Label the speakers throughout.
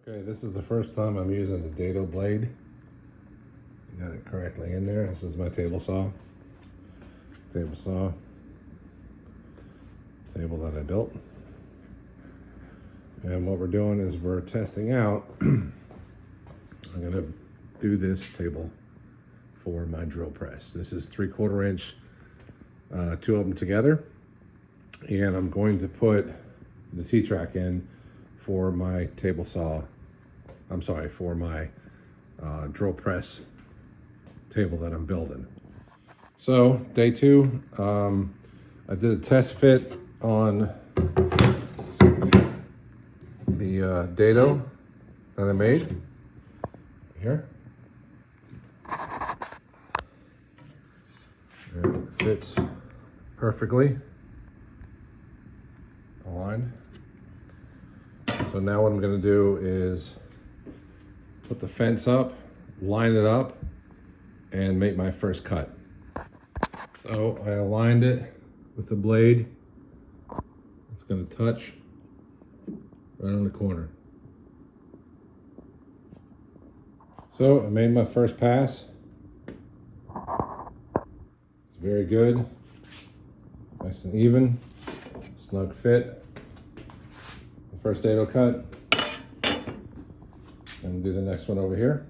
Speaker 1: Okay, this is the first time I'm using the Dado blade. Got it correctly in there. This is my table saw. Table that I built. And what we're doing is we're testing out. I'm gonna do this table for my drill press. This is 3/4 inch, two of them together. And I'm going to put the T-track in for my table saw. I'm sorry, for my drill press table that I'm building. So day 2, I did a test fit on the Dado that I made here. And it fits perfectly aligned. So now what I'm going to do is put the fence up, line it up, and make my first cut. So I aligned it with the blade. It's going to touch right on the corner. So I made my first pass. It's very good, nice and even, snug fit. The first Dado cut, and do the next one over here.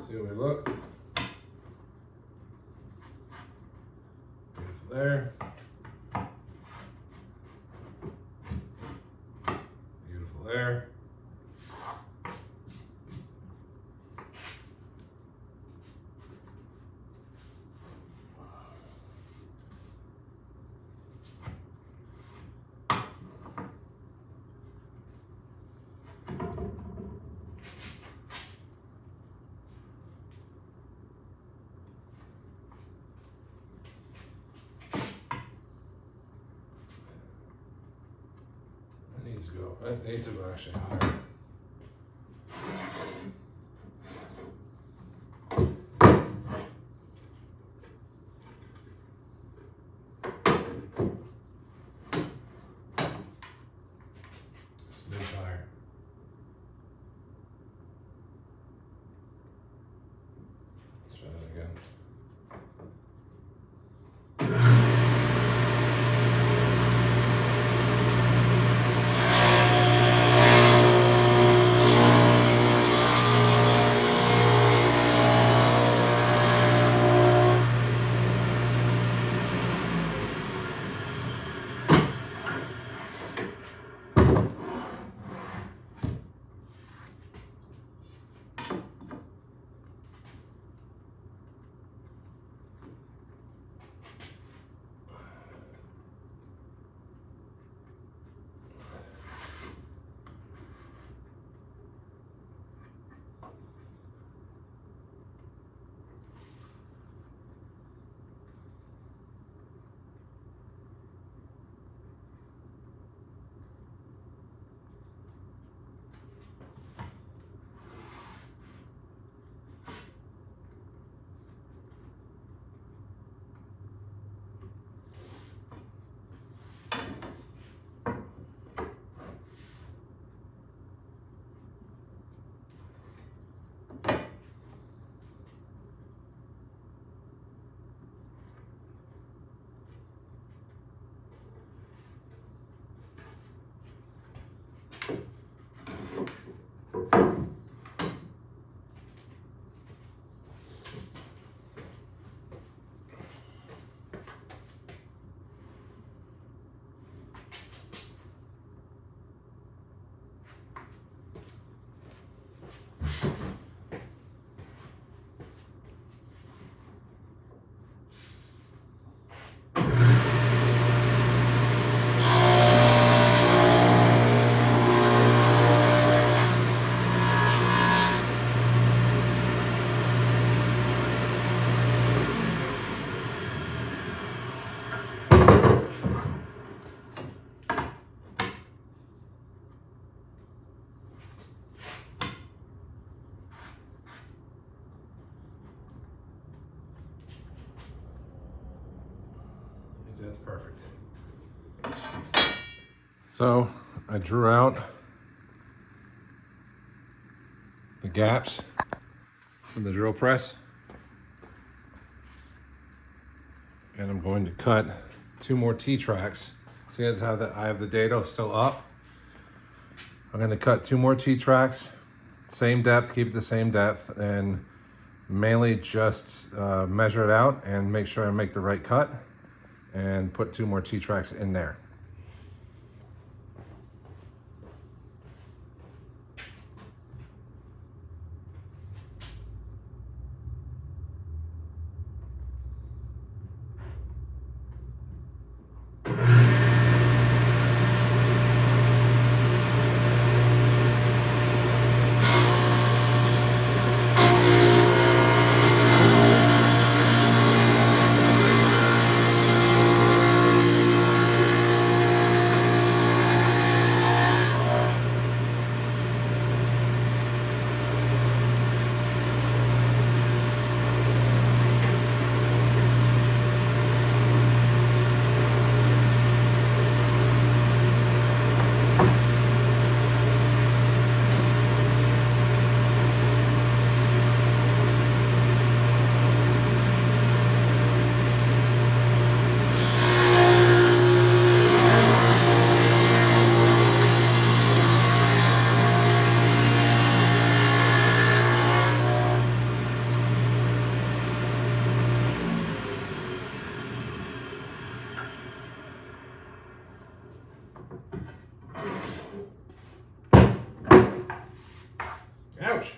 Speaker 1: See how we look. Beautiful there. Beautiful there. It needs to go actually higher. Smidge higher. Let's try that again. That's perfect. So I drew out the gaps from the drill press, and I'm going to cut 2 more T-tracks. See as how I have the dado still up. I'm going to cut 2 more T-tracks, same depth, keep it the same depth, and mainly just measure it out and make sure I make the right cut, and put 2 more T-tracks in there. Ouch.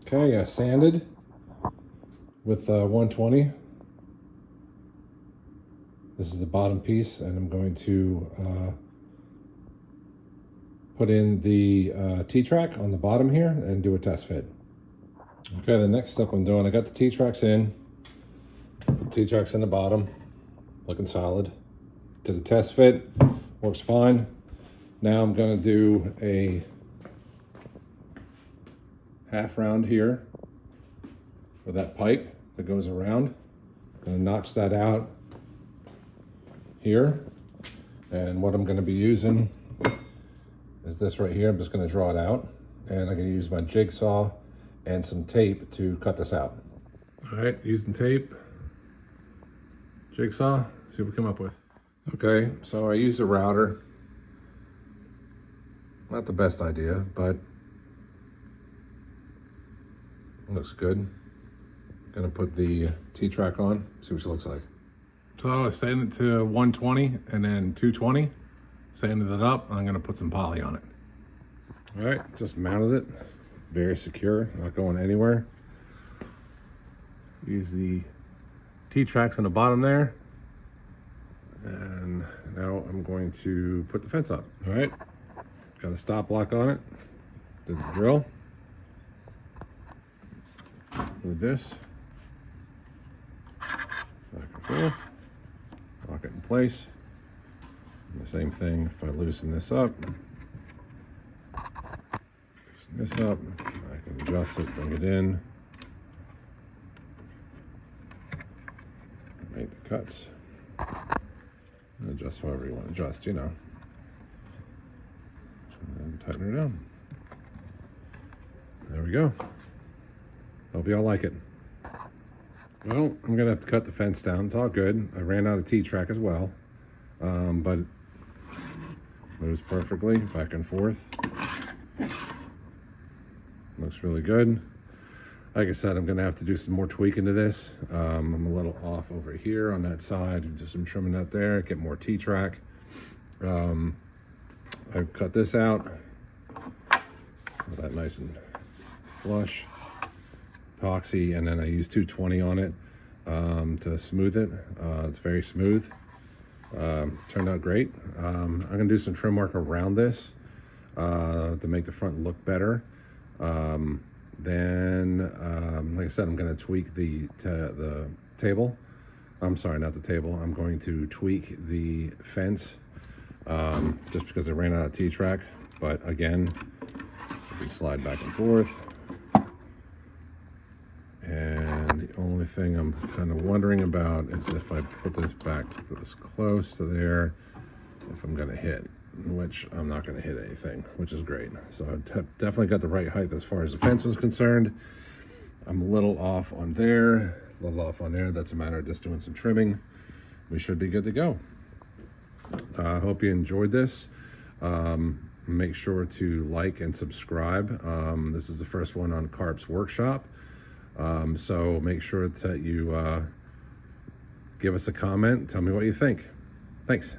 Speaker 1: Okay, I sanded with 120. This is the bottom piece, and I'm going to put in the T-track on the bottom here and do a test fit. Okay, the next step I'm doing, I got the T-tracks in, put T-tracks in the bottom, looking solid. Did the test fit, works fine. Now I'm gonna do a half round here with that pipe that goes around. I'm gonna notch that out here. And what I'm gonna be using is this right here. I'm just gonna draw it out, and I'm gonna use my jigsaw and some tape to cut this out. All right, using tape, jigsaw, see what we come up with. Okay, so I used a router. Not the best idea, but looks good. Gonna put the T-track on, see what it looks like. So I sanded it to 120 and then 220, sanded it up, and I'm gonna put some poly on it. All right, just mounted it. Very secure, not going anywhere. Use the T-tracks on the bottom there. And now I'm going to put the fence up. All right, got a stop block on it. Did the drill. With this. Back and forth. Lock it in place. And the same thing if I loosen this up. This up, I can adjust it, bring it in, make the cuts, and adjust however you want to adjust, you know, and then tighten her down. There we go. Hope y'all like it. Well, I'm gonna have to cut the fence down. It's all good. I ran out of T-track as well, but it moves perfectly back and forth. Looks really good. Like I said, I'm gonna have to do some more tweaking to this. I'm a little off over here on that side. Do some trimming out there, get more T-track. I cut this out. Got that nice and flush. Epoxy, and then I use 220 on it to smooth it. It's very smooth. Turned out great. I'm gonna do some trim work around this to make the front look better. Like I said, I'm going to tweak the table. I'm sorry, not the table. I'm going to tweak the fence just because I ran out of T-track. But again, you can slide back and forth. And the only only thing I'm kind of wondering about is if I put this back this close to there, if I'm going to hit, which I'm not going to hit anything, which is great. So I definitely got the right height as far as the fence was concerned. I'm a little off on there, a little off on there. That's a matter of just doing some trimming. We should be good to go. I hope you enjoyed this. Make sure to like and subscribe. This is the first one on Carp's Workshop. So make sure that you give us a comment. Tell me what you think. Thanks.